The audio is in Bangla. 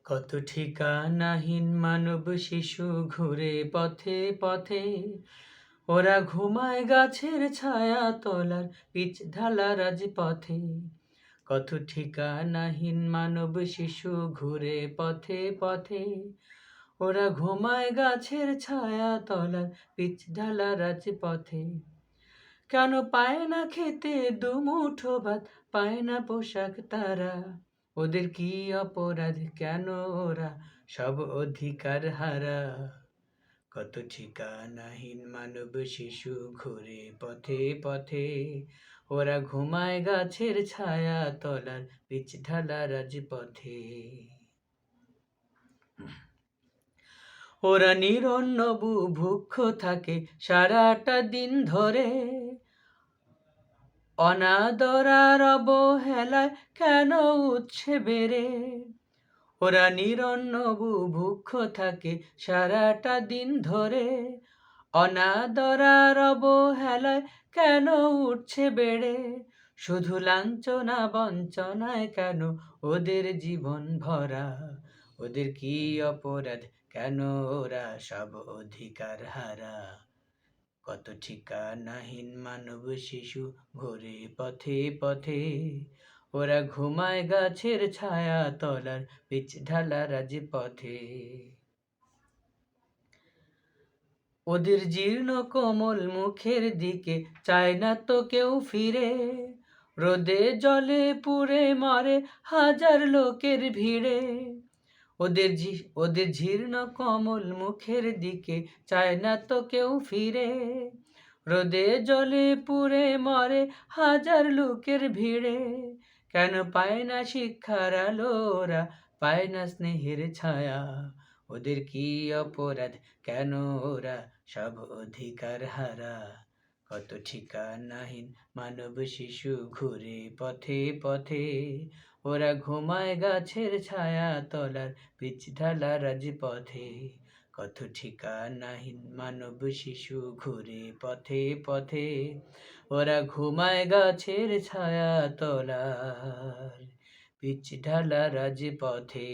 কত ঠিকানাহীন মানব শিশু ঘুরে পথে পথে, ওরা ঘুমায় গাছের ছায়া তলার পিচ ঢালা রাজপথে। কত ঠিকানাহীন মানব শিশু ঘুরে পথে পথে, ওরা ঘুমায় গাছের ছায়া তলার পিচ ঢালা রাজপথে। কেন পায় না খেতে দুমুঠো ভাত, পায় না পোশাক তারা, ওদের কি অপরাধ, কেন ওরা সব অধিকার হারা। কত ঠিকানাহীন মানব শিশু ঘুরে পথে পথে, ওরা ঘুমায় গাছের ছায়া তলার পিচ ঢালা রাজপথে। ওরা নিরন্ন বুভুক্ষ থাকে সারাটা দিন ধরে, অনাদরার অবহেলায় কেন উঠছে বেড়ে। ওরা নিরন্ন বুভুক্ষ থাকে সারাটা দিন ধরে, অনাদরার অবহেলায় কেন উঠছে বেড়ে। শুধু লাঞ্ছনা বঞ্চনায় কেন ওদের জীবন ভরা, ওদের কি অপরাধ, কেন ওরা সব অধিকার হারা। কত ঠিকানাহীন মানব শিশু ঘুরে পথে পথে, ওরা ঘুমায় গাছের ছায়া তলার পিচ ঢালা রাজপথে। ওদের জীর্ণ কোমল মুখের দিকে চায় না তো কেউ ফিরে, রোদে জলে পুড়ে মরে হাজার লোকের ভিড়ে। ওদের জীর্ণ কোমল মুখের দিকে চায় না তো কেউ ফিরে, রোদে জলে পুড়ে মরে হাজার লোকের ভিড়ে। কেন পায় না শিক্ষার আলো ওরা, পায় না স্নেহের ছায়া, ওদের কি অপরাধ, কেন ওরা সব অধিকার হারা। কত ঠিকানাহীন মানব শিশু ঘুরে পথে পথে, ওরা ঘুমায় গাছের ছায়া তলার পিচ ঢালা রাজপথে। কত ঠিকানাহীন মানব শিশু ঘুরে পথে পথে, ওরা ঘুমায় গাছের ছায়া তলার পিচ ঢালা রাজপথে।